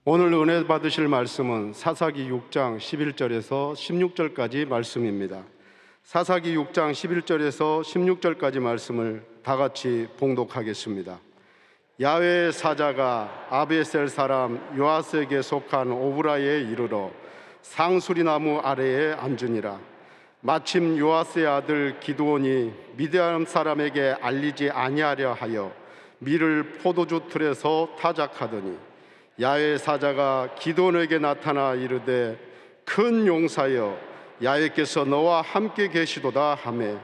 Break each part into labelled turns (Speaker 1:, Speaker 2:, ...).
Speaker 1: 오늘 은혜 받으실 말씀은 사사기 6장 11절에서 16절까지 말씀입니다. 사사기 6장 11절에서 16절까지 말씀을 다 같이 봉독하겠습니다. 야훼의 사자가 아비에셀 사람 요아스에게 속한 오브라에 이르러 상수리나무 아래에 앉으니라. 마침 요아스의 아들 기드온이 미디안 사람에게 알리지 아니하려 하여 밀을 포도주 틀에서 타작하더니 야훼의 사자가 기드온에게 나타나 이르되 큰 용사여 야훼께서 너와 함께 계시도다 하매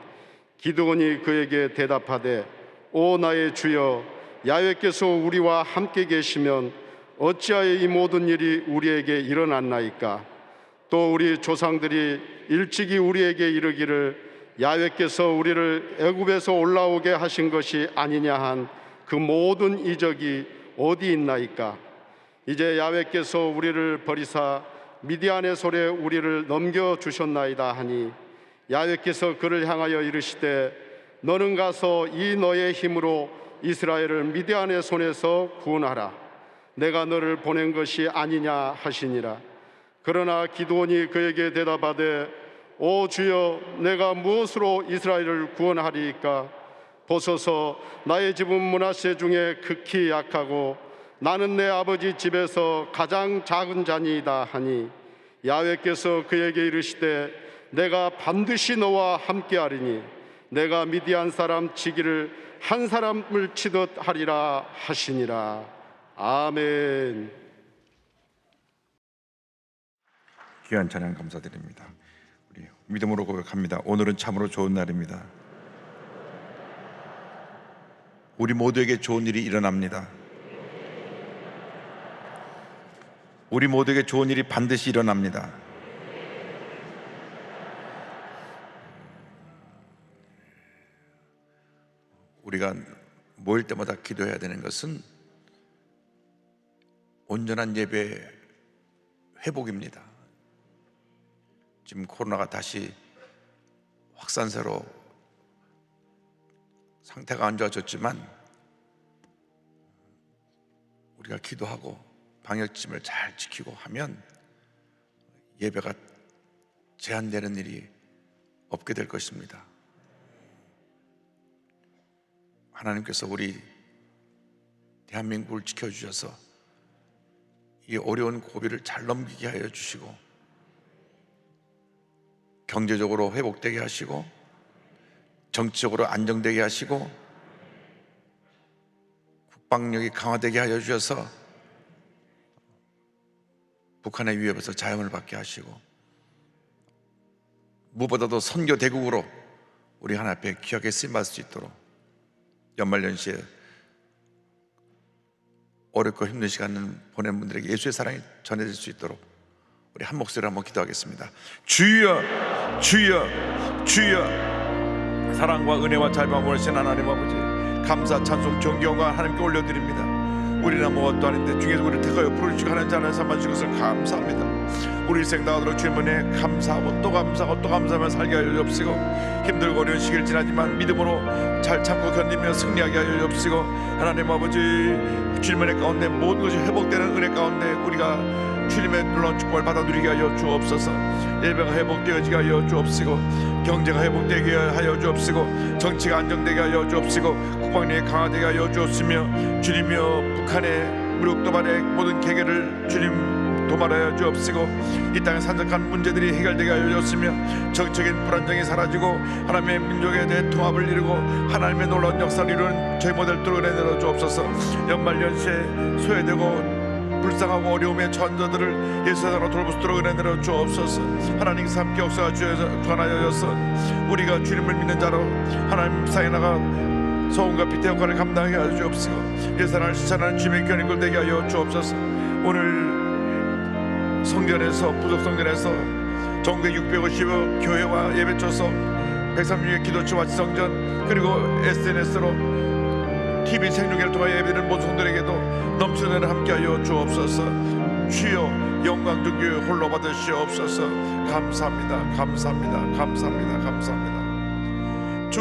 Speaker 1: 기드온이 그에게 대답하되 오 나의 주여 야훼께서 우리와 함께 계시면 어찌하여 이 모든 일이 우리에게 일어났나이까. 또 우리 조상들이 일찍이 우리에게 이르기를 야훼께서 우리를 애굽에서 올라오게 하신 것이 아니냐 한 그 모든 이적이 어디 있나이까. 이제 야훼께서 우리를 버리사 미디안의 손에 우리를 넘겨주셨나이다 하니 야훼께서 그를 향하여 이르시되 너는 가서 이 너의 힘으로 이스라엘을 미디안의 손에서 구원하라. 내가 너를 보낸 것이 아니냐 하시니라. 그러나 기드온이 그에게 대답하되 오 주여 내가 무엇으로 이스라엘을 구원하리이까. 보소서 나의 집은 므낫세 중에 극히 약하고 나는 내 아버지 집에서 가장 작은 자니이다 하니 야훼께서 그에게 이르시되 내가 반드시 너와 함께하리니 내가 미디안 사람 치기를 한 사람을 치듯 하리라 하시니라. 아멘.
Speaker 2: 귀한 찬양 감사드립니다. 우리 믿음으로 고백합니다. 오늘은 참으로 좋은 날입니다. 우리 모두에게 좋은 일이 일어납니다. 우리 모두에게 좋은 일이 반드시 일어납니다. 우리가 모일 때마다 기도해야 되는 것은 온전한 예배 회복입니다. 지금 코로나가 다시 확산세로 상태가 안 좋아졌지만 우리가 기도하고 방역지침을 잘 지키고 하면 예배가 제한되는 일이 없게 될 것입니다. 하나님께서 우리 대한민국을 지켜주셔서 이 어려운 고비를 잘 넘기게 하여 주시고 경제적으로 회복되게 하시고 정치적으로 안정되게 하시고 국방력이 강화되게 하여 주셔서 북한의 위협에서 자유를 받게 하시고 무엇보다도 선교 대국으로 우리 하나님 앞에 귀하게 쓰임받을 수 있도록 연말연시에 어렵고 힘든 시간을 보내는 분들에게 예수의 사랑이 전해질 수 있도록 우리 한 목소리로 한번 기도하겠습니다. 주여 주여 주여. 사랑과 은혜와 자비와 원하신 하나님 아버지, 감사 찬송 존경과 하나님께 올려드립니다. 우리는 아무것도 아닌데 중에서 우리를 택하여 부르시고 하나님 자녀 삼아주신 것을 감사합니다. 우리 인생 다하도록 주의 은혜에 감사하고 또 감사하고 또 감사하며 살게 하여 주옵시고 힘들고 어려운 시기를 지나지만 믿음으로 잘 참고 견디며 승리하게 하여 주옵시고 하나님 아버지, 주님의 은혜 가운데 모든 것이 회복되는 은혜 가운데 우리가 주님의 놀라운 축복을 받아 누리게 하여 주옵소서. 예배가 회복되어지게 하여 주옵시고 경제가 회복되게 하여 주옵시고 정치가 안정되게 하여 주옵시고 국방력이 강화되게 하여 주옵시며 주님이여 북한의 무력 도발의 모든 계계를 주님 도말하여 주옵시고 이 땅의 산적한 문제들이 해결되게 하여 주옵시며 정적인 불안정이 사라지고 하나님의 민족에 대해 통합을 이루고 하나님의 놀라운 역사를 이루는 저희 모델 뚫어내려 주옵소서. 연말연시에 소외되고 불쌍하고 어려움의 전자들을 예수사로 돌보시도록 은혜 내려 주옵소서. 하나님께서 함께 역사가 주관하여서 우리가 주님을 믿는 자로 하나님 사에 나가 소원과 빛의 역할을 감당하게 하여 주옵시고 예산을 실천하는 주님의 견인걸 되게 하여 주옵소서. 오늘 성전에서 부족 성전에서 전국 650여 교회와 예배처소 136의 기도처와 지성전 그리고 SNS로 TV 생중계를 통하여 예배드리는 모든 성도에게도 넘치는 은혜를 함께하여 주옵소서. 주여 영광 존귀 홀로 받으시옵소서. 감사합니다 감사합니다 감사합니다 감사합니다. 주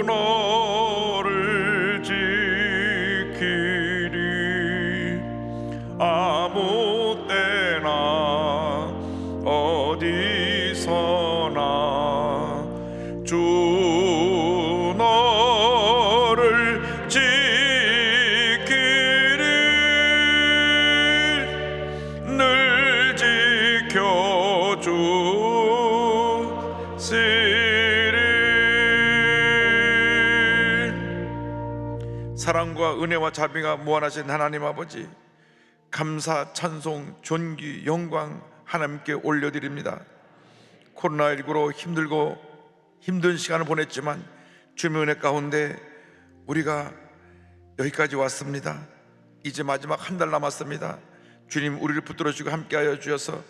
Speaker 2: 너를 지키리 어디서나 주 너를 지키리 늘 지켜주시리. 사랑과 은혜와 자비가 무한하신 하나님 아버지, 감사, 찬송, 존귀, 영광 하나님께 올려드립니다. 코로나19로 힘들고 힘든 시간을 보냈지만 주님의 은혜 가운데 우리가 여기까지 왔습니다. 이제 마지막 한 달 남았습니다. 주님, 우리를 붙들어 주시고 함께하여 주셔서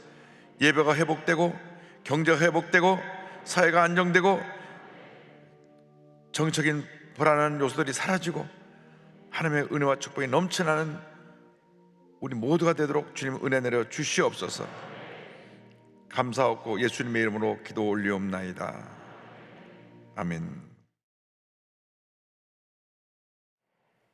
Speaker 2: 예배가 회복되고 경제가 회복되고 사회가 안정되고 정적인 불안한 요소들이 사라지고 하나님의 은혜와 축복이 넘쳐나는 우리 모두가 되도록 주님 은혜 내려 주시옵소서. 감사하고 예수님의 이름으로 기도 올리옵나이다. 아멘.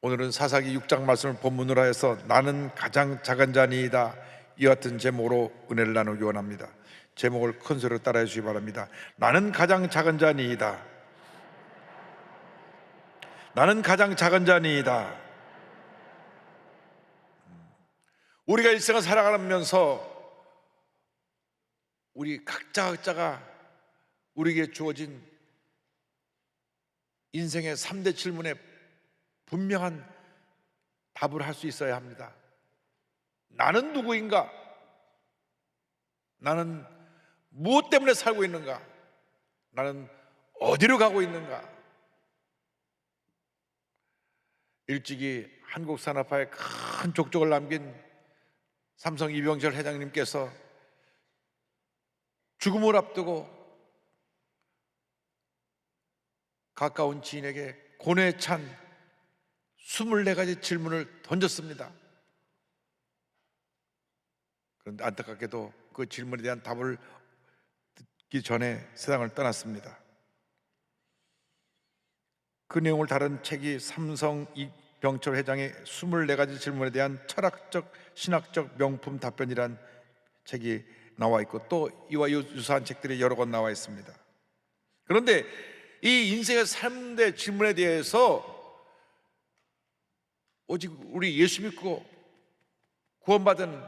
Speaker 2: 오늘은 사사기 6장 말씀을 본문으로 해서 나는 가장 작은 자니이다, 이 같은 제목으로 은혜를 나누기 원합니다. 제목을 큰 소리로 따라해 주시기 바랍니다. 나는 가장 작은 자니이다. 나는 가장 작은 자니이다. 우리가 일생을 살아가면서 우리 각자가 우리에게 주어진 인생의 3대 질문에 분명한 답을 할 수 있어야 합니다. 나는 누구인가? 나는 무엇 때문에 살고 있는가? 나는 어디로 가고 있는가? 일찍이 한국산업화에 큰 족적을 남긴 삼성 이병철 회장님께서 죽음을 앞두고 가까운 지인에게 고뇌에 찬 24가지 질문을 던졌습니다. 그런데 안타깝게도 그 질문에 대한 답을 듣기 전에 세상을 떠났습니다. 그 내용을 다룬 책이 삼성 이병철 회장의 24가지 질문에 대한 철학적 신학적 명품 답변이란 책이 나와 있고, 또 이와 유사한 책들이 여러 권 나와 있습니다. 그런데 이 인생의 3대 질문에 대해서 오직 우리 예수 믿고 구원받은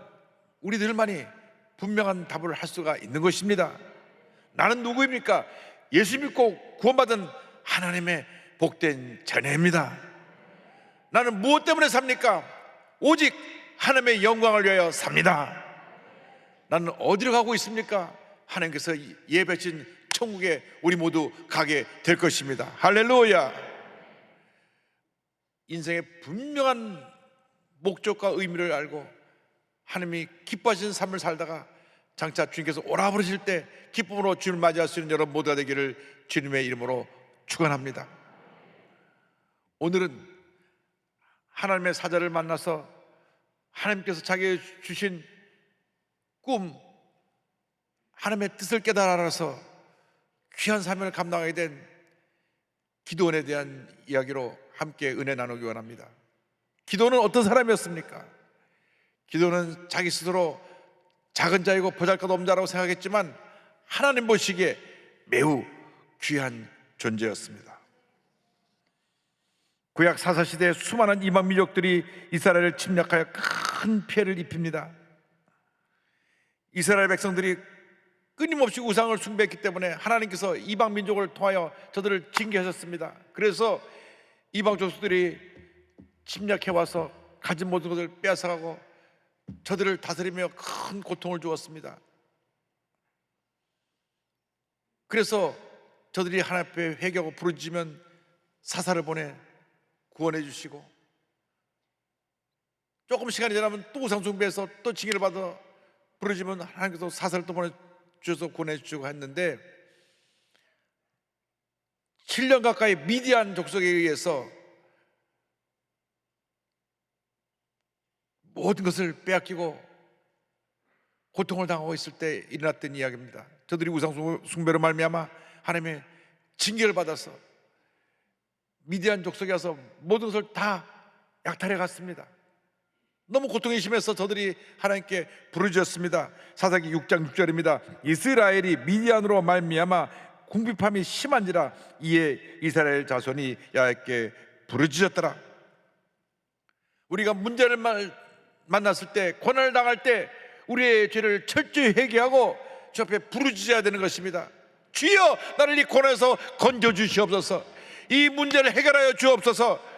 Speaker 2: 우리들만이 분명한 답을 할 수가 있는 것입니다. 나는 누구입니까? 예수 믿고 구원받은 하나님의 복된 자녀입니다. 나는 무엇 때문에 삽니까? 오직 하나님의 영광을 위하여 삽니다. 나는 어디로 가고 있습니까? 하나님께서 예배신 천국에 우리 모두 가게 될 것입니다. 할렐루야. 인생의 분명한 목적과 의미를 알고 하나님이 기뻐하시는 삶을 살다가 장차 주님께서 오라 부르실 때 기쁨으로 주님을 맞이할 수 있는 여러분 모두가 되기를 주님의 이름으로 축원합니다. 오늘은 하나님의 사자를 만나서 하나님께서 자기에게 주신 꿈, 하나님의 뜻을 깨달아 알아서 귀한 사명을 감당하게 된 기도원에 대한 이야기로 함께 은혜 나누기 원합니다. 기도는 어떤 사람이었습니까? 기도는 자기 스스로 작은 자이고 보잘것없는 자라고 생각했지만 하나님 보시기에 매우 귀한 존재였습니다. 구약 사사시대에 수많은 이방 민족들이 이스라엘을 침략하여 큰 피해를 입힙니다. 이스라엘 백성들이 끊임없이 우상을 숭배했기 때문에 하나님께서 이방 민족을 통하여 저들을 징계하셨습니다. 그래서 이방 족속들이 침략해와서 가진 모든 것을 빼앗아가고 저들을 다스리며 큰 고통을 주었습니다. 그래서 저들이 하나님 앞에 회개하고 부르짖으면 사사를 보내 구원해 주시고, 조금 시간이 지나면 또 우상 숭배해서 또 징계를 받아 부르짖으면 하나님께서 사사를 또 보내주셔서 구원해 주시고 했는데, 7년 가까이 미디안 족속에 의해서 모든 것을 빼앗기고 고통을 당하고 있을 때 일어났던 이야기입니다. 저들이 우상 숭배로 말미암아 하나님의 징계를 받아서 미디안 족속에 와서 모든 것을 다 약탈해 갔습니다. 너무 고통이 심해서 저들이 하나님께 부르짖었습니다. 사사기 6장 6절입니다. 이스라엘이 미디안으로 말미암아 궁핍함이 심한지라 이에 이스라엘 자손이 야훼께 부르짖었더라. 우리가 문제를 만났을 때, 고난을 당할 때 우리의 죄를 철저히 회개하고 주 앞에 부르짖어야 되는 것입니다. 주여, 나를 이 고난에서 건져주시옵소서. 이 문제를 해결하여 주옵소서.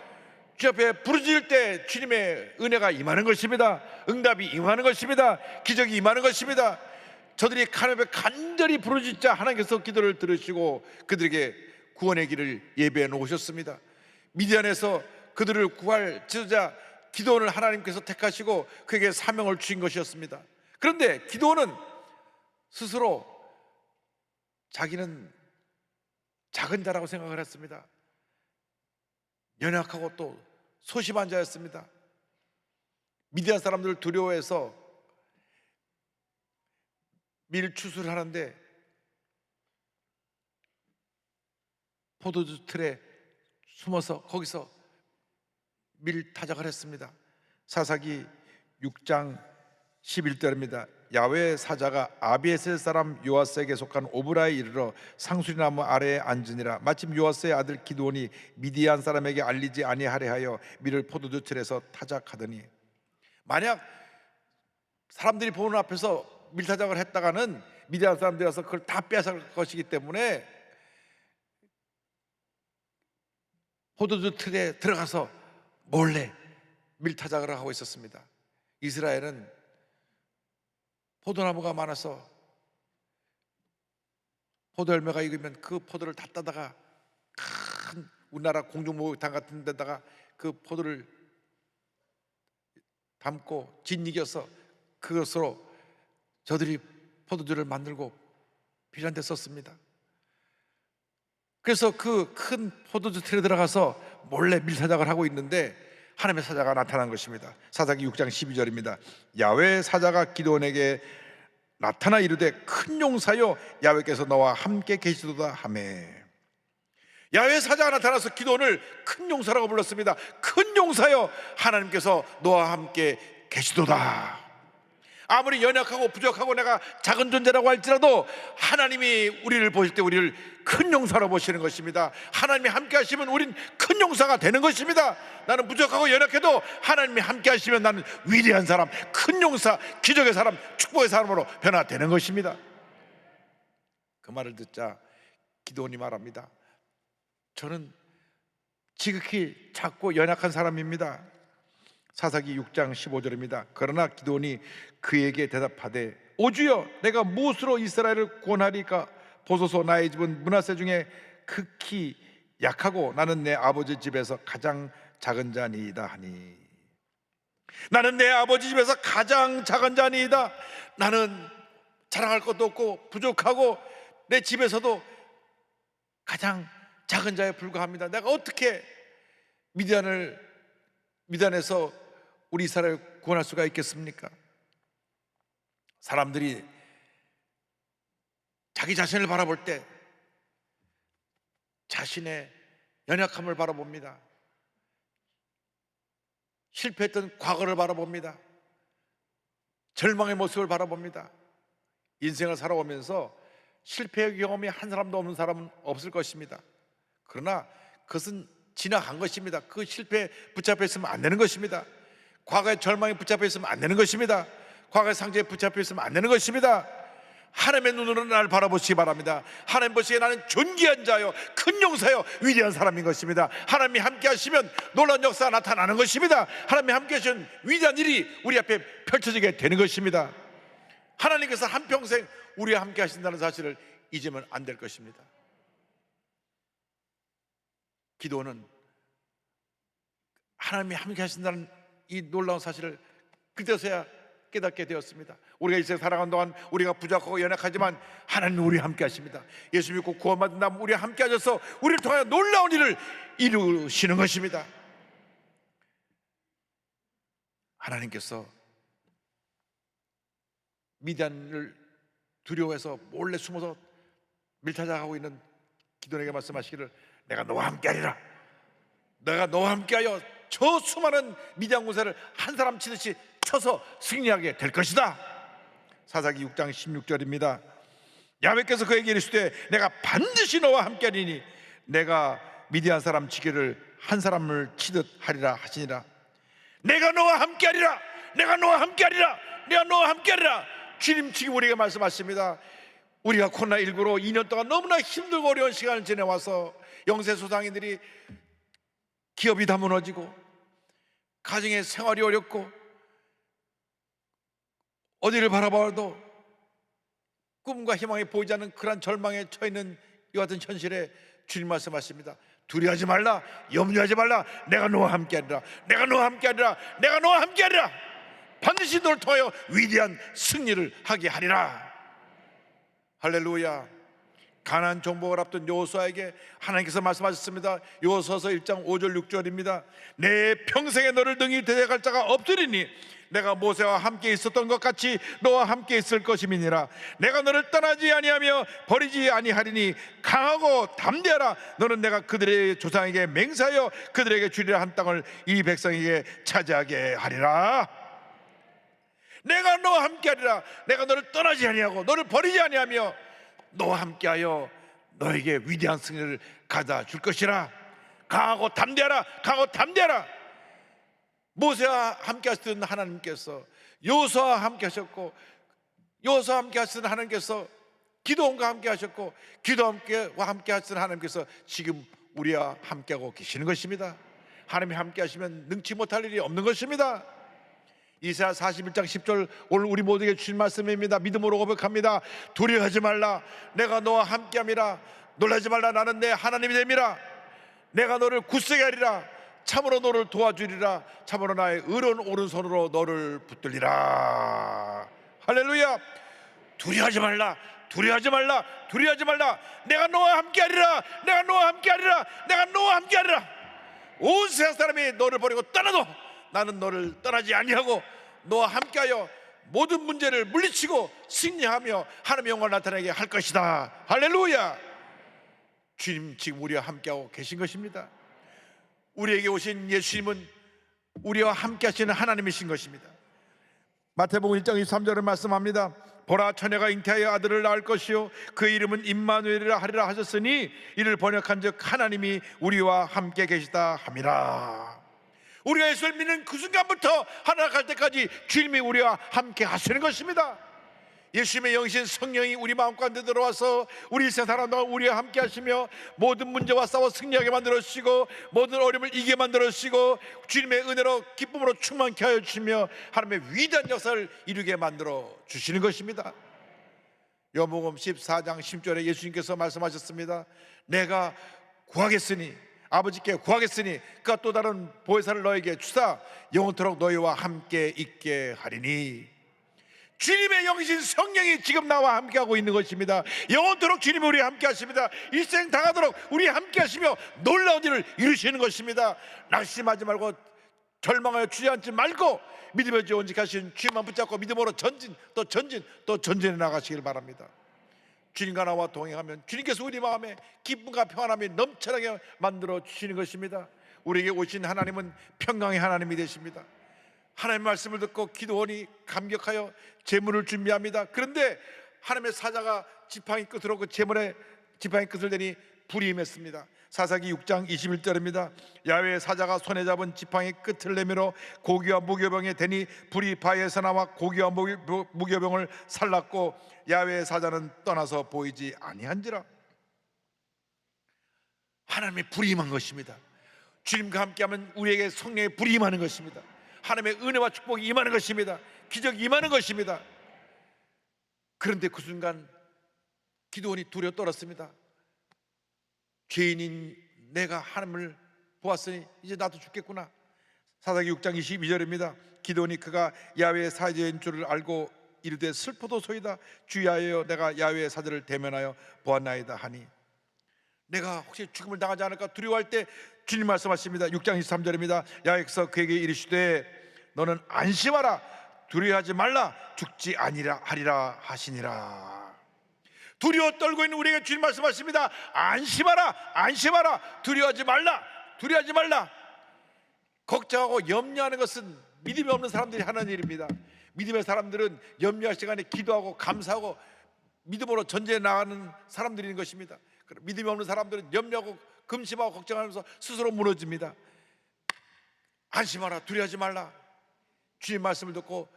Speaker 2: 주 앞에 부르짖을 때 주님의 은혜가 임하는 것입니다. 응답이 임하는 것입니다. 기적이 임하는 것입니다. 저들이 하나님 앞에 간절히 부르짖자 하나님께서 기도를 들으시고 그들에게 구원의 길을 예배해 놓으셨습니다. 미디안에서 그들을 구할 지도자 기도원을 하나님께서 택하시고 그에게 사명을 주신 것이었습니다. 그런데 기도원은 스스로 자기는 작은 자라고 생각을 했습니다. 연약하고 또 소심한 자였습니다. 미디안 사람들을 두려워해서 밀 추수를 하는데 포도주 틀에 숨어서 거기서 밀 타작을 했습니다. 사사기 6장 11절입니다. 야훼 사자가 아비에셀 사람 요아스에게 속한 오브라에 이르러 상수리나무 아래에 앉으니라. 마침 요아스의 아들 기드온이 미디안 사람에게 알리지 아니하려 하여 밀을 포도주 틀에서 타작하더니, 만약 사람들이 보는 앞에서 밀타작을 했다가는 미디안 사람들이 와서 그걸 다 빼앗을 것이기 때문에 포도주 틀에 들어가서 몰래 밀타작을 하고 있었습니다. 이스라엘은 포도나무가 많아서 포도 열매가 익으면 그 포도를 다 따다가 큰 우리나라 공중목욕탕 같은 데다가 그 포도를 담고 짓이겨서 그것으로 저들이 포도주를 만들고 필요한 데 썼습니다. 그래서 그 큰 포도주 틀에 들어가서 몰래 밀타작을 하고 있는데 하나님의 사자가 나타난 것입니다. 사사기 6장 12절입니다. 야훼 사자가 기드온에게 나타나 이르되 큰 용사여 야훼께서 너와 함께 계시도다 하매. 야훼 사자가 나타나서 기드온을 큰 용사라고 불렀습니다. 큰 용사여, 하나님께서 너와 함께 계시도다. 아무리 연약하고 부족하고 내가 작은 존재라고 할지라도 하나님이 우리를 보실 때 우리를 큰 용사로 보시는 것입니다. 하나님이 함께 하시면 우린 큰 용사가 되는 것입니다. 나는 부족하고 연약해도 하나님이 함께 하시면 나는 위대한 사람, 큰 용사, 기적의 사람, 축복의 사람으로 변화되는 것입니다. 그 말을 듣자 기드온이 말합니다. 저는 지극히 작고 연약한 사람입니다. 사사기 6장 15절입니다. 그러나 기드온이 그에게 대답하되 오 주여, 내가 무엇으로 이스라엘을 구원하리까? 보소서, 나의 집은 므낫세 중에 극히 약하고 나는 내 아버지 집에서 가장 작은 자니이다 하니. 나는 내 아버지 집에서 가장 작은 자니이다. 나는 자랑할 것도 없고 부족하고 내 집에서도 가장 작은 자에 불과합니다. 내가 어떻게 미디안에서 우리 이스라엘을 구원할 수가 있겠습니까? 사람들이 자기 자신을 바라볼 때 자신의 연약함을 바라봅니다. 실패했던 과거를 바라봅니다. 절망의 모습을 바라봅니다. 인생을 살아오면서 실패의 경험이 한 사람도 없는 사람은 없을 것입니다. 그러나 그것은 지나간 것입니다. 그 실패에 붙잡혀 있으면 안 되는 것입니다. 과거의 절망에 붙잡혀 있으면 안 되는 것입니다. 과거의 상처에 붙잡혀 있으면 안 되는 것입니다. 하나님의 눈으로 나를 바라보시기 바랍니다. 하나님 보시기에 나는 존귀한 자요, 큰 용사요, 위대한 사람인 것입니다. 하나님이 함께 하시면 놀라운 역사가 나타나는 것입니다. 하나님이 함께 하시면 위대한 일이 우리 앞에 펼쳐지게 되는 것입니다. 하나님께서 한평생 우리와 함께 하신다는 사실을 잊으면 안 될 것입니다. 기도는 하나님이 함께 하신다는 이 놀라운 사실을 그때서야 깨닫게 되었습니다. 우리가 이 세상 살아가는 동안 우리가 부족하고 연약하지만 하나님은 우리와 함께 하십니다. 예수 믿고 구원받은 다음 우리와 함께 하셔서 우리를 통하여 놀라운 일을 이루시는 것입니다. 하나님께서 미디안을 두려워해서 몰래 숨어서 밀타작하고 있는 기도원에게 말씀하시기를 내가 너와 함께 하리라. 내가 너와 함께 하여 저 수많은 미디안 군사를 한 사람 치듯이 쳐서 승리하게 될 것이다. 사사기 6장 16절입니다. 야훼께서 그에게 이르시되 내가 반드시 너와 함께하리니 내가 미디안 사람 치기를 한 사람을 치듯 하리라 하시니라. 내가 너와 함께하리라. 내가 너와 함께하리라. 내가 너와 함께하리라. 주님 지금 우리에게 말씀하십니다. 우리가 코로나19로 2년 동안 너무나 힘들고 어려운 시간을 지내와서 영세소상인들이 기업이 다 무너지고 가정의 생활이 어렵고 어디를 바라봐도 꿈과 희망이 보이지 않는 그런 절망에 처해있는 이 같은 현실에 주님 말씀하십니다. 두려워하지 말라. 염려하지 말라. 내가 너와 함께하리라. 내가 너와 함께하리라. 내가 너와 함께하리라. 반드시 너를 통하여 위대한 승리를 하게 하리라. 할렐루야. 가나안 정복을 앞둔 여호수아에게 하나님께서 말씀하셨습니다. 여호수아서 1장 5절 6절입니다. 내 평생에 너를 능히 대적할 자가 없으리니 내가 모세와 함께 있었던 것 같이 너와 함께 있을 것임이니라. 내가 너를 떠나지 아니하며 버리지 아니하리니 강하고 담대하라. 너는 내가 그들의 조상에게 맹세하여 그들에게 주리라 한 땅을 이 백성에게 차지하게 하리라. 내가 너와 함께하리라. 내가 너를 떠나지 아니하고 너를 버리지 아니하며 너와 함께하여 너에게 위대한 승리를 가져다 줄 것이라. 강하고 담대하라. 강하고 담대하라. 모세와 함께 하시던 하나님께서 여호수아와 함께 하셨고, 여호수아와 함께 하시던 하나님께서 기도원과 함께 하셨고, 기도원과 함께 하시던 하나님께서 지금 우리와 함께하고 계시는 것입니다. 하나님이 함께 하시면 능치 못할 일이 없는 것입니다. 이사야 41장 10절 오늘 우리 모두에게 주신 말씀입니다. 믿음으로 고백합니다. 두려워하지 말라. 내가 너와 함께함이라. 놀라지 말라. 나는 내 하나님이 됨이라. 내가 너를 굳세게 하리라. 참으로 너를 도와주리라. 참으로 나의 의로운 오른손으로 너를 붙들리라. 할렐루야. 두려워하지 말라. 두려워하지 말라. 두려워하지 말라. 내가 너와 함께하리라. 내가 너와 함께하리라. 내가 너와 함께하리라. 온 세상 사람이 너를 버리고 떠나도 나는 너를 떠나지 아니하고 너와 함께하여 모든 문제를 물리치고 승리하며 하나님의 영광을 나타내게 할 것이다. 할렐루야. 주님 지금 우리와 함께하고 계신 것입니다. 우리에게 오신 예수님은 우리와 함께 하시는 하나님이신 것입니다. 마태복음 1장 23절을 말씀합니다. 보라 처녀가 잉태하여 아들을 낳을 것이요 그 이름은 임마누엘이라 하리라 하셨으니 이를 번역한즉 하나님이 우리와 함께 계시다 함이라. 우리가 예수를 믿는 그 순간부터 하나님 갈 때까지 주님이 우리와 함께 하시는 것입니다. 예수님의 영신 성령이 우리 마음가운데 들어와서 우리 세상 동안 우리와 함께 하시며 모든 문제와 싸워 승리하게 만들어 주시고 모든 어려움을 이기게 만들어 주시고 주님의 은혜로 기쁨으로 충만케 하여 주시며 하나님의 위대한 역사를 이루게 만들어 주시는 것입니다. 요한복음 14장 10절에 예수님께서 말씀하셨습니다. 내가 구하겠으니 아버지께 구하겠으니 그가 또 다른 보혜사를 너에게 주사 영원토록 너희와 함께 있게 하리니. 주님의 영이신 성령이 지금 나와 함께하고 있는 것입니다. 영원토록 주님이 우리와 함께 하십니다. 일생 다하도록 우리와 함께 하시며 놀라운 일을 이루시는 것입니다. 낙심하지 말고 절망하여 주저앉지 말고 믿음의 주 온직하신 주님만 붙잡고 믿음으로 전진 또 전진 또 전진해 나가시길 바랍니다. 주님과 나와 동행하면 주님께서 우리 마음에 기쁨과 평안함이 넘쳐나게 만들어 주시는 것입니다. 우리에게 오신 하나님은 평강의 하나님이 되십니다. 하나님의 말씀을 듣고 기도원이 감격하여 제물을 준비합니다. 그런데 하나님의 사자가 지팡이 끝으로 그 제물에 지팡이 끝을 대니 불이 임했습니다. 사사기 6장 21절입니다. 야훼의 사자가 손에 잡은 지팡이 끝을 내밀어 고기와 무교병에 대니 불이 바위에서 나와 고기와 무교병을 살랐고 야훼의 사자는 떠나서 보이지 아니한지라. 하나님의 불이 임한 것입니다. 주님과 함께하면 우리에게 성령의 불이 임하는 것입니다. 하나님의 은혜와 축복이 임하는 것입니다. 기적이 임하는 것입니다. 그런데 그 순간 기도원이 두려워 떨었습니다. 죄인인 내가 하나님을 보았으니 이제 나도 죽겠구나. 사사기 6장 22절입니다. 기도원이 그가 야훼의 사자인 줄을 알고 이르되 슬퍼도소이다. 주야여 내가 야훼의 사자를 대면하여 보았나이다 하니. 내가 혹시 죽음을 당하지 않을까 두려워할 때 주님 말씀하십니다. 6장 23절입니다. 야훼께서 그에게 이르시되 너는 안심하라. 두려워하지 말라. 죽지 아니라 하리라 하시니라. 두려워 떨고 있는 우리에게 주님 말씀하십니다. 안심하라. 안심하라. 두려워하지 말라. 두려워하지 말라. 걱정하고 염려하는 것은 믿음이 없는 사람들이 하는 일입니다. 믿음의 사람들은 염려할 시간에 기도하고 감사하고 믿음으로 전제해 나가는 사람들인 것입니다. 믿음이 없는 사람들은 염려하고 금심하고 걱정하면서 스스로 무너집니다. 안심하라, 두려워하지 말라. 주의 말씀을 듣고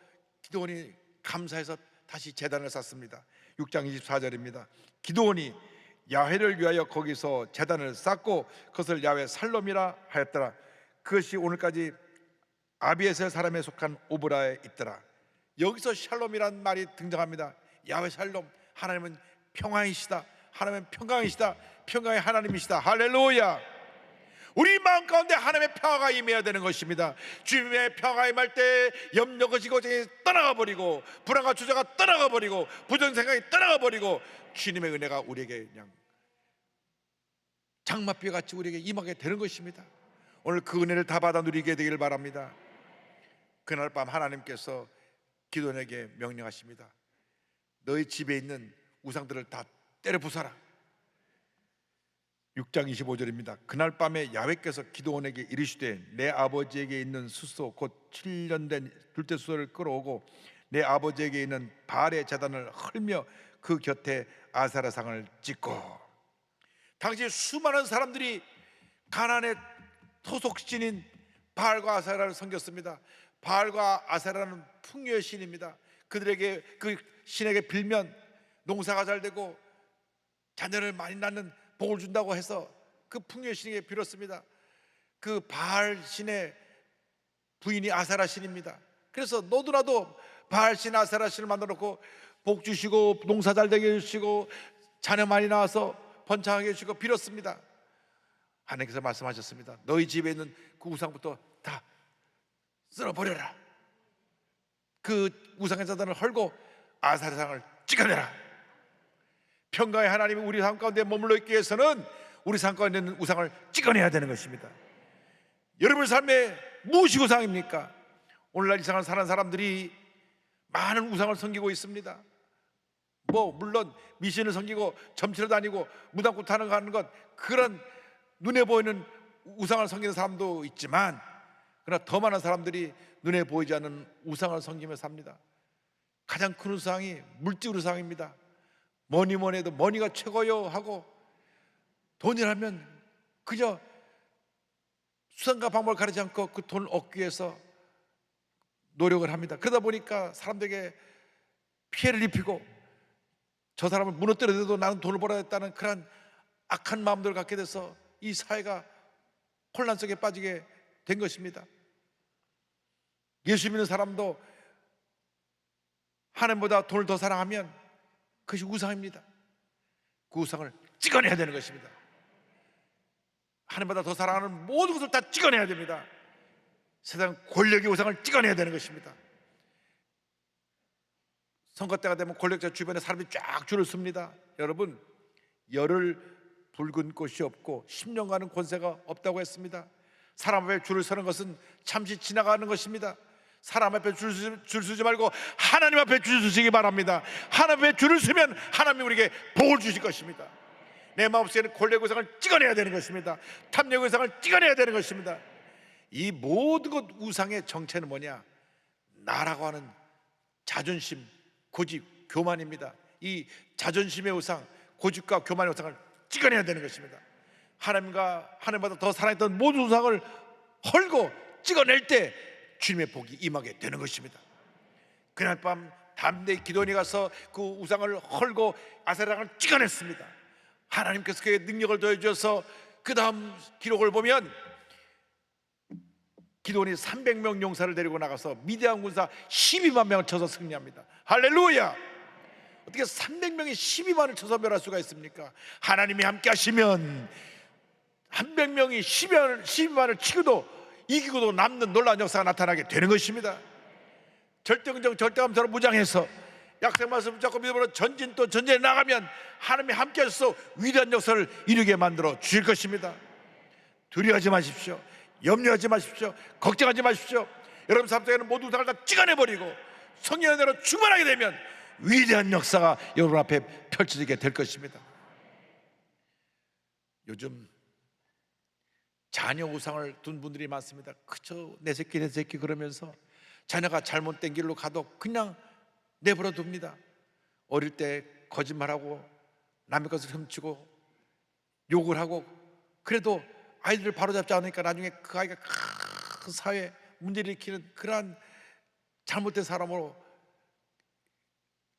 Speaker 2: 기드온이 감사해서 다시 제단을 쌓습니다. 6장 24절입니다. 기드온이 야훼를 위하여 거기서 제단을 쌓고 그것을 야훼 살롬이라 하였더라. 그것이 오늘까지 아비에셀 사람에 속한 오브라에 있더라. 여기서 샬롬이라는 말이 등장합니다. 야훼 샬롬, 하나님은 평화이시다. 하나님은 평강이시다. 평강의 하나님이시다. 할렐루야. 우리 마음 가운데 하나님의 평화가 임해야 되는 것입니다. 주님의 평화가 임할 때 염려가 지고증이 떠나가 버리고, 불안과 주저가 떠나가 버리고, 부정생각이 떠나가 버리고, 주님의 은혜가 우리에게 그냥 장맛비 같이 우리에게 임하게 되는 것입니다. 오늘 그 은혜를 다 받아 누리게 되기를 바랍니다. 그날 밤 하나님께서 기드온에게 명령하십니다. 너희 집에 있는 우상들을 다 때려 부숴라. 6장 25절입니다. 그날 밤에 야훼께서 기드온에게 이르시되 내 아버지에게 있는 숫소 곧 7년 된 둘째 숫소를 끌어오고 내 아버지에게 있는 바알의 제단을 헐며 그 곁에 아세라상을 찍고. 당시 수많은 사람들이 가나안의 토속신인 바알과 아세라를 섬겼습니다. 바알과 아세라는 풍요의 신입니다. 그들에게, 그 신에게 빌면 농사가 잘 되고 자녀를 많이 낳는 복을 준다고 해서 그 풍요의 신에게 빌었습니다. 그 바알 신의 부인이 아세라 신입니다. 그래서 너도나도 바알 신 아세라 신을 만들어 놓고 복 주시고 농사 잘 되게 해주시고 자녀 많이 낳아서 번창하게 해주시고 빌었습니다. 하나님께서 말씀하셨습니다. 너희 집에 있는 그 우상부터 다 쓸어버려라. 그 우상의 자단을 헐고 아세라상을 찍어내라. 평강의 하나님이 우리 삶 가운데 머물러 있기 위해서는 우리 삶 가운데 있는 우상을 찍어내야 되는 것입니다. 여러분 삶에 무엇이 우상입니까? 오늘날 이 세상을 사는 사람들이 많은 우상을 섬기고 있습니다. 물론 미신을 섬기고 점치러 다니고 무당꾼 타는 거 하는 것, 그런 눈에 보이는 우상을 섬기는 사람도 있지만, 그러나 더 많은 사람들이 눈에 보이지 않는 우상을 섬기며 삽니다. 가장 큰 우상이 물질 우상입니다. 뭐니 해도 머니가 최고요 하고, 돈이라면 그저 수단과 방법을 가리지 않고 그 돈을 얻기 위해서 노력을 합니다. 그러다 보니까 사람들에게 피해를 입히고, 저 사람을 무너뜨려도 나는 돈을 벌어야겠다는 그런 악한 마음들을 갖게 돼서 이 사회가 혼란 속에 빠지게 된 것입니다. 예수 믿는 사람도 하나님보다 돈을 더 사랑하면 그것이 우상입니다. 그 우상을 찍어내야 되는 것입니다. 하나님보다 더 사랑하는 모든 것을 다 찍어내야 됩니다. 세상 권력의 우상을 찍어내야 되는 것입니다. 선거 때가 되면 권력자 주변에 사람이 쫙 줄을 섭니다. 여러분, 열흘 붉은 꽃이 없고 10년간은 권세가 없다고 했습니다. 사람 앞에 줄을 서는 것은 잠시 지나가는 것입니다. 사람 앞에 줄 서지 말고 하나님 앞에 줄 서시기 바랍니다. 하나님 앞에 줄을 서면 하나님이 우리에게 복을 주실 것입니다. 내 마음속에는 권력의 우상을 찍어내야 되는 것입니다. 탐욕의 우상을 찍어내야 되는 것입니다. 이 모든 것 우상의 정체는 뭐냐? 나라고 하는 자존심, 고집, 교만입니다. 이 자존심의 우상, 고집과 교만의 우상을 찍어내야 되는 것입니다. 하나님보다 더 사랑했던 모든 우상을 헐고 찍어낼 때 주님의 복이 임하게 되는 것입니다. 그날 밤 담대히 기도원이 가서 그 우상을 헐고 아세라상을 찍어냈습니다. 하나님께서 그의 능력을 더해주셔서 그 다음 기록을 보면 기도원이 300명 용사를 데리고 나가서 미디안 군사 12만 명을 쳐서 승리합니다. 할렐루야! 어떻게 300명이 12만을 쳐서 멸할 수가 있습니까? 하나님이 함께 하시면 100명이 12만을 치고도 이기고도 남는 놀라운 역사가 나타나게 되는 것입니다. 절대긍정 절대감사로 무장해서 약속 말씀 붙잡고 믿음으로 전진 또 전진에 나가면 하나님이 함께 하셔서 위대한 역사를 이루게 만들어 주실 것입니다. 두려워하지 마십시오. 염려하지 마십시오. 걱정하지 마십시오. 여러분 삶 속에는 모든 우상을 다 찍어내버리고 성령의 은혜로 충만하게 되면 위대한 역사가 여러분 앞에 펼쳐지게 될 것입니다. 요즘 자녀 우상을 둔 분들이 많습니다. 그저 내 새끼 내 새끼 그러면서 자녀가 잘못된 길로 가도 그냥 내버려 둡니다. 어릴 때 거짓말하고 남의 것을 훔치고 욕을 하고, 그래도 아이들을 바로잡지 않으니까 나중에 그 아이가 큰 사회에 문제를 일으키는 그러한 잘못된 사람으로,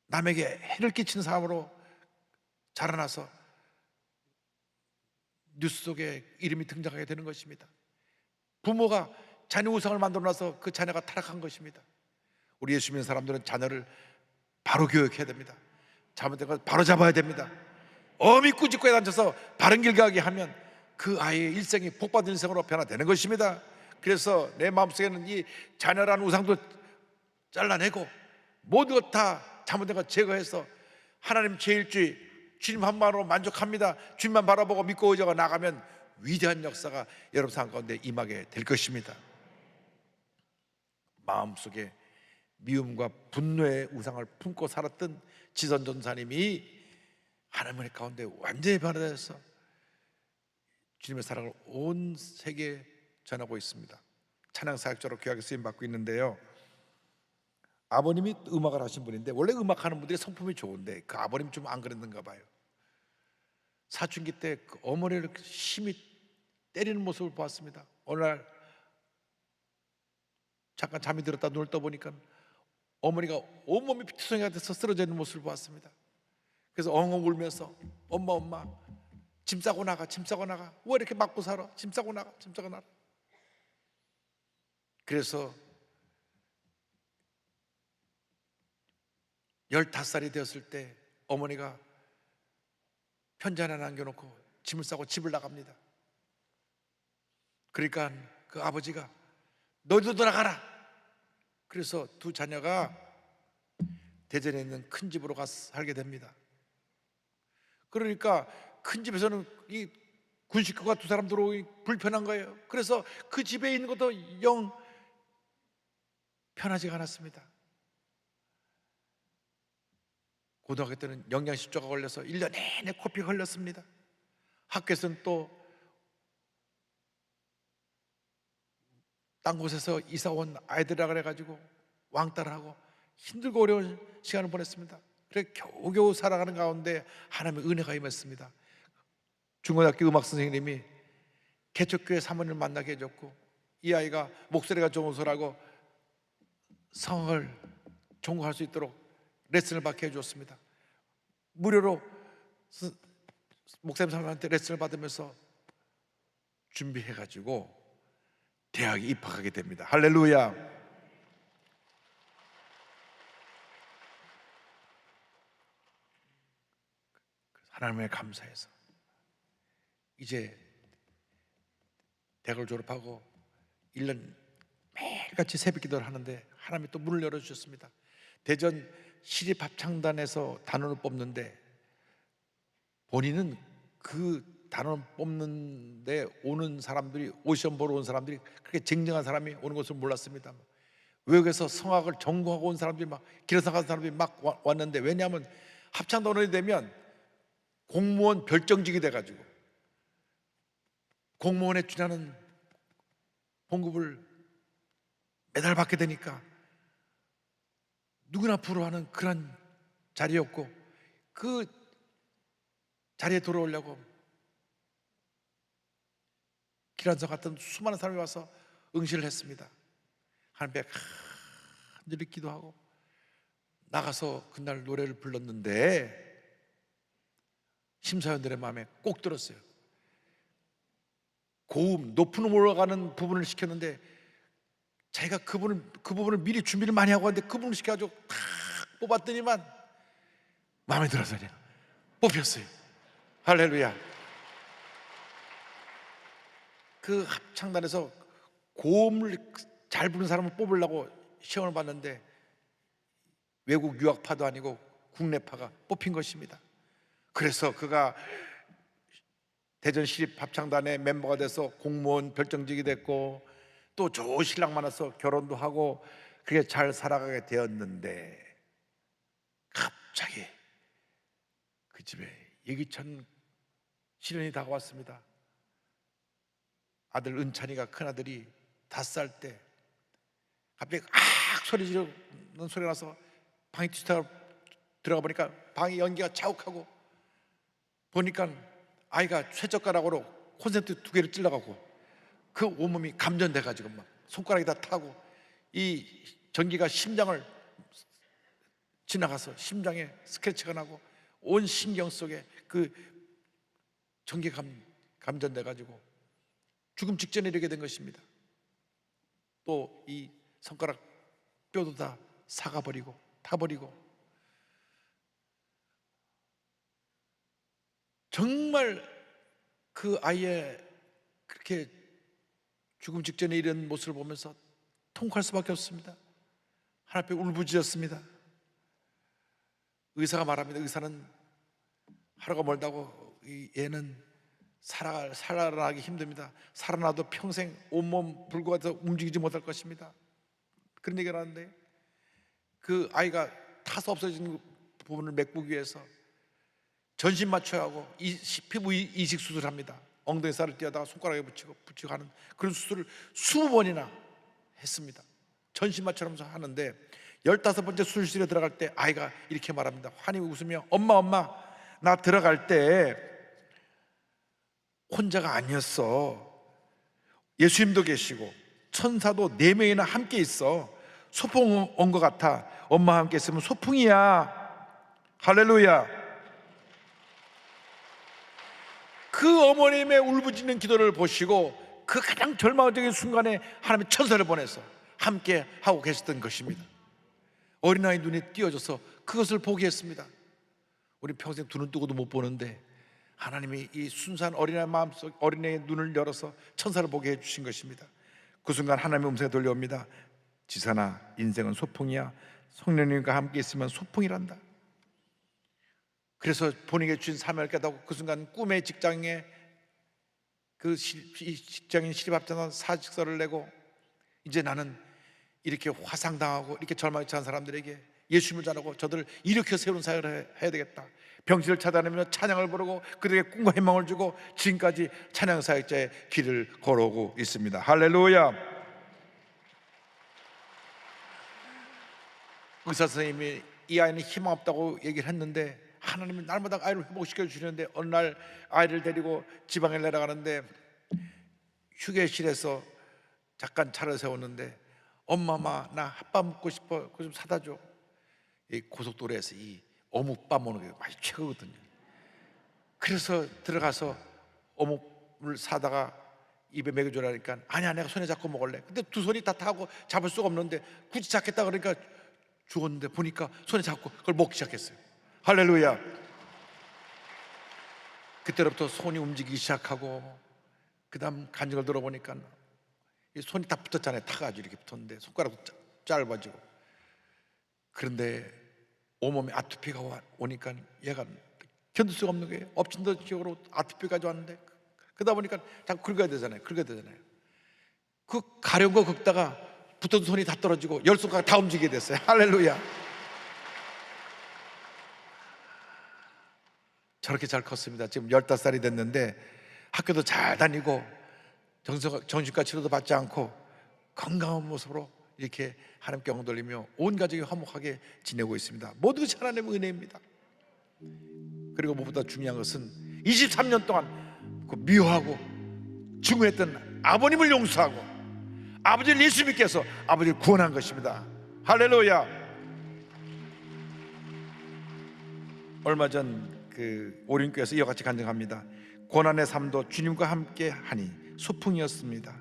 Speaker 2: 남에게 해를 끼치는 사람으로 자라나서 뉴스 속에 이름이 등장하게 되는 것입니다. 부모가 자녀 우상을 만들어놔서 그 자녀가 타락한 것입니다. 우리 예수 믿는 사람들은 자녀를 바로 교육해야 됩니다. 잘못된 걸 바로 잡아야 됩니다. 어미 꾸짖고에 앉아서 바른 길 가게 하면 그 아이의 일생이 복받은 인생으로 변화되는 것입니다. 그래서 내 마음속에는 이 자녀라는 우상도 잘라내고 모든 것 다 잘못된 것 제거해서 하나님 제1주의 주님 한 마음으로 만족합니다. 주님만 바라보고 믿고 의지하고 나가면 위대한 역사가 여러분 삶 가운데 임하게 될 것입니다. 마음속에 미움과 분노의 우상을 품고 살았던 지선 전사님이 하나님의 가운데 완전히 변화되어서 주님의 사랑을 온 세계에 전하고 있습니다. 찬양 사역자로 귀하게 쓰임 받고 있는데요, 아버님이 음악을 하신 분인데 원래 음악하는 분들이 성품이 좋은데 그 아버님이 좀 안 그랬는가 봐요. 사춘기 때 그 어머니를 심히 때리는 모습을 보았습니다. 어느 날 잠깐 잠이 들었다 눈을 떠보니까 어머니가 온몸이 피투성이가 돼서 쓰러져 있는 모습을 보았습니다. 그래서 엉엉 울면서 엄마 짐 싸고 나가, 짐 싸고 나가, 왜 이렇게 맞고 살아, 짐 싸고 나가, 짐 싸고 나가. 그래서 15살이 되었을 때 어머니가 편지 하나 남겨놓고 짐을 싸고 집을 나갑니다. 그러니까 그 아버지가 너희도 돌아가라. 그래서 두 자녀가 대전에 있는 큰 집으로 가서 살게 됩니다. 그러니까 큰 집에서는 이 군식구가 두 사람 들어오기 불편한 거예요. 그래서 그 집에 있는 것도 영 편하지가 않았습니다. 고등학교 때는 영양실조가 걸려서 1년 내내 코피가 흘렸습니다. 학교에서는 또 딴 곳에서 이사 온 아이들이라 그래가지고 왕따를 힘들고 어려운 시간을 보냈습니다. 그래 겨우겨우 살아가는 가운데 하나님의 은혜가 임했습니다. 중고등학교 음악 선생님이 개척교회 사모님을 만나게 해줬고, 이 아이가 목소리가 좋은 소라고 성악을 전공할 수 있도록 레슨을 받게 해줬습니다. 무료로 목사님 사모님한테 레슨을 받으면서 준비해가지고 대학에 입학하게 됩니다. 할렐루야. 하나님에 감사해서 이제 대학을 졸업하고 1년 매일같이 새벽 기도를 하는데 하나님이 또 문을 열어주셨습니다. 대전 시립합창단에서 단원을 뽑는데 본인은 그 단원 뽑는데 오는 사람들이, 오시험 보러 온 사람들이 그렇게 쟁쟁한 사람이 오는 것을 몰랐습니다. 외국에서 성악을 전공하고 온 사람들이 막 길에서 간 사람들이 막 왔는데, 왜냐하면 합창단원이 되면 공무원 별정직이 돼가지고 공무원에 준하는 봉급을 매달 받게 되니까 누구나 부러워하는 그런 자리였고, 그 자리에 들어오려고 기란서 같은 수많은 사람이 와서 응시를 했습니다. 하나님께 간절히 기도하고 나가서 그날 노래를 불렀는데 심사위원들의 마음에 꼭 들었어요. 고음, 높은 올라가는 부분을 시켰는데 자기가 그 부분을 미리 준비를 많이 하고 왔는데 그 부분을 시켜가지고 탁 뽑았더니만 마음에 들어서 그냥 뽑혔어요. 할렐루야. 그 합창단에서 고음을 잘 부르는 사람을 뽑으려고 시험을 봤는데 외국 유학파도 아니고 국내파가 뽑힌 것입니다. 그래서 그가 대전시립합창단의 멤버가 돼서 공무원 별정직이 됐고 또 좋은 신랑 만나서 결혼도 하고 그렇게 잘 살아가게 되었는데, 갑자기 그 집에 예기천 시련이 다가왔습니다. 아들 은찬이가, 큰아들이 5살 때 갑자기 악 소리 지르는 소리가 나서 방에 뒤집어 들어가 보니까 방에 연기가 자욱하고, 보니까 아이가 쇠젓가락으로 콘센트 2개를 찔러가고 그 온몸이 감전돼 가지고 막 손가락이 다 타고 이 전기가 심장을 지나가서 심장에 스크래치가 나고 온 신경 속에 그 전기가 감전돼 가지고 죽음 직전에 이르게 된 것입니다. 또 이 손가락 뼈도 다 사가버리고 타버리고, 정말 그 아이의 그렇게 죽음 직전에 이런 모습을 보면서 통곡할 수밖에 없습니다. 하나님 앞에 울부짖었습니다. 의사가 말합니다. 의사는 하루가 멀다고, 얘는 살아나기 힘듭니다. 살아나도 평생 온몸 불구해서 움직이지 못할 것입니다. 그런 얘기를 하는데, 그 아이가 타서 없어진 부분을 메꾸기 위해서 전신 마취하고 피부 이식 수술을 합니다. 엉덩이 살을 떼어다가 손가락에 붙이고 하는 그런 수술을 20번이나 했습니다. 전신 마취하면서 하는데 15번째 수술실에 들어갈 때 아이가 이렇게 말합니다. 환히 웃으며, 엄마, 나 들어갈 때 혼자가 아니었어. 예수님도 계시고 천사도 4명이나 함께 있어. 소풍 온 것 같아. 엄마와 함께 있으면 소풍이야. 할렐루야. 그 어머님의 울부짖는 기도를 보시고 그 가장 절망적인 순간에 하나님의 천사를 보내서 함께 하고 계셨던 것입니다. 어린아이 눈에 띄어져서 그것을 보게 했습니다. 우리 평생 두 눈 뜨고도 못 보는데 하나님이 이 순수한 어린아이 마음속, 어린아이의 눈을 열어서 천사를 보게 해주신 것입니다. 그 순간 하나님의 음성이 들려옵니다. 지선아, 인생은 소풍이야. 성령님과 함께 있으면 소풍이란다. 그래서 본인에게 주신 사명을 깨닫고 그 순간 꿈의 직장에 그 직장인 실업합자는 사직서를 내고, 이제 나는 이렇게 화상당하고 이렇게 절망에 처한 사람들에게 예수님을 전하고 저들을 일으켜 세우는 사역을 해야 되겠다. 병실을 찾아내며 찬양을 부르고 그들에게 꿈과 희망을 주고 지금까지 찬양 사역자의 길을 걸어오고 있습니다. 할렐루야. 의사 선생님이 이 아이는 희망 없다고 얘기를 했는데 하나님이 날마다 아이를 회복시켜 주시는데, 어느 날 아이를 데리고 지방에 내려가는데 휴게실에서 잠깐 차를 세웠는데, 엄마 나 핫바 먹고 싶어. 그거 좀 사다 줘. 이 고속도로에서 이 어묵밥 먹는 게 맛이 최고거든요. 그래서 들어가서 어묵을 사다가 입에 먹여주라니까, 아니야, 내가 손에 잡고 먹을래. 근데 두 손이 다 타고 잡을 수가 없는데 굳이 잡겠다 그러니까 죽었는데, 보니까 손에 잡고 그걸 먹기 시작했어요. 할렐루야. 그때부터 손이 움직이기 시작하고, 그 다음 간증을 들어보니까 이 손이 다 붙었잖아요. 타가지고 이렇게 붙었는데 손가락도 짧아지고, 그런데 온몸에 아토피가 오니까 얘가 견딜 수가 없는 거예요. 엎친 데 지역으로 아토피까지 왔는데, 그러다 보니까 자꾸 긁어야 되잖아요. 그 가려운 거 긁다가 붙은 손이 다 떨어지고 10손가락 다 움직이게 됐어요. 할렐루야. 저렇게 잘 컸습니다. 지금 15살이 됐는데 학교도 잘 다니고 정신과 치료도 받지 않고 건강한 모습으로 이렇게 하나님께 영광 돌리며 온 가족이 화목하게 지내고 있습니다. 모든 것이 하나님의 은혜입니다. 그리고 무엇보다 중요한 것은 23년 동안 그 미워하고 증오했던 아버님을 용서하고 아버지를 예수 믿게 해서 아버지를 구원한 것입니다. 할렐루야. 얼마 전 그 오륜교에서 이와 같이 간증합니다. 고난의 삶도 주님과 함께 하니 소풍이었습니다.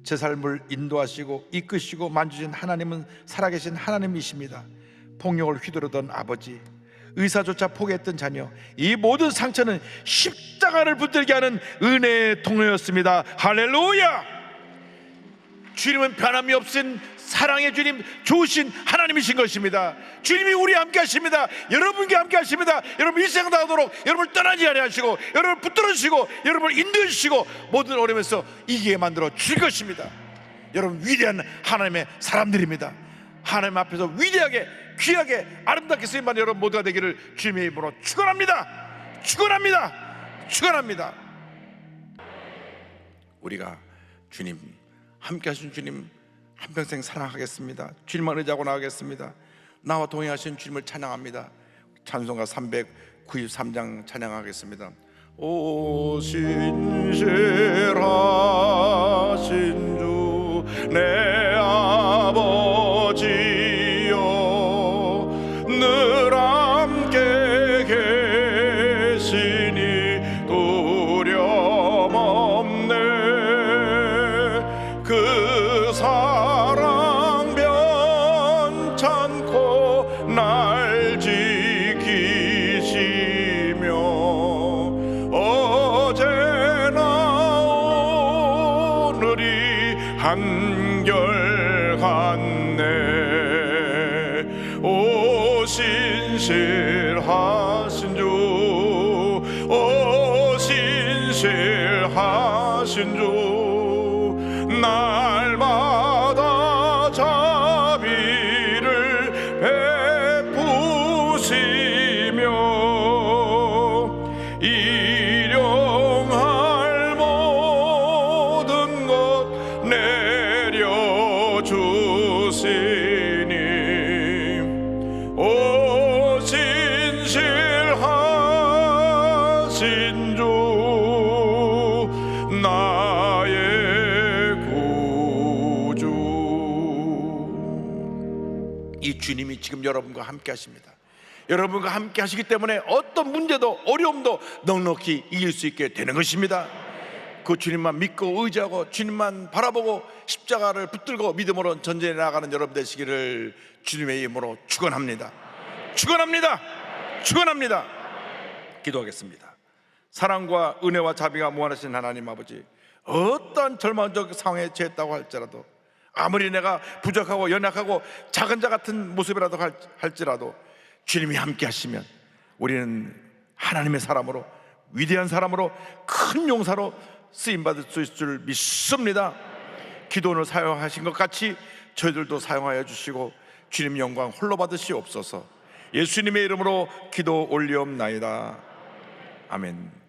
Speaker 2: 제 삶을 인도하시고 이끄시고 만주신 하나님은 살아계신 하나님이십니다. 폭력을 휘두르던 아버지, 의사조차 포기했던 자녀, 이 모든 상처는 십자가를 붙들게 하는 은혜의 통로였습니다. 할렐루야. 주님은 변함이 없으신 사랑의 주님, 좋으신 하나님이신 것입니다. 주님이 우리와 함께 하십니다. 여러분과 함께 하십니다. 여러분 일생 다하도록 여러분을 떠나지 아니하시고 여러분을 붙들어주시고 여러분을 인도해 주시고 모든 어려움에서 이기게 만들어 주실 것입니다. 여러분 위대한 하나님의 사람들입니다. 하나님 앞에서 위대하게 귀하게 아름답게 쓰임받는 여러분 모두가 되기를 주님의 이름으로 축원합니다. 축원합니다. 축원합니다. 우리가 주님, 함께 하신 주님 한평생 사랑하겠습니다. 주님만 의지하고 나가겠습니다. 나와 동행하신 주님을 찬양합니다. 찬송가 393장 찬양하겠습니다. 오 신실하신 주 내 아버지여, 늘 함께 계시니 두려움 없네. 그 사랑 변찮고 날 지키시며 어제나 오늘이 한결같네. 오 신실하신 주, 오 신실하신 주, 날마다 자비를 베푸시며 일용할 모든 것 내려주시니 오 신실하신 주 나의 구주. 이 주님이 지금 여러분과 함께 하십니다. 여러분과 함께 하시기 때문에 어떤 문제도 어려움도 넉넉히 이길 수 있게 되는 것입니다. 그 주님만 믿고 의지하고 주님만 바라보고 십자가를 붙들고 믿음으로 전진해 나가는 여러분 되시기를 주님의 이름으로 축원합니다. 축원합니다. 축원합니다. 기도하겠습니다. 사랑과 은혜와 자비가 무한하신 하나님 아버지, 어떠한 절망적 상황에 처했다고 할지라도, 아무리 내가 부족하고 연약하고 작은 자 같은 모습이라도 할지라도 주님이 함께 하시면 우리는 하나님의 사람으로, 위대한 사람으로, 큰 용사로 쓰임받을 수 있을 줄 믿습니다. 기도원을 사용하신 것 같이 저희들도 사용하여 주시고 주님 영광 홀로 받으시옵소서. 예수님의 이름으로 기도 올리옵나이다. 아멘.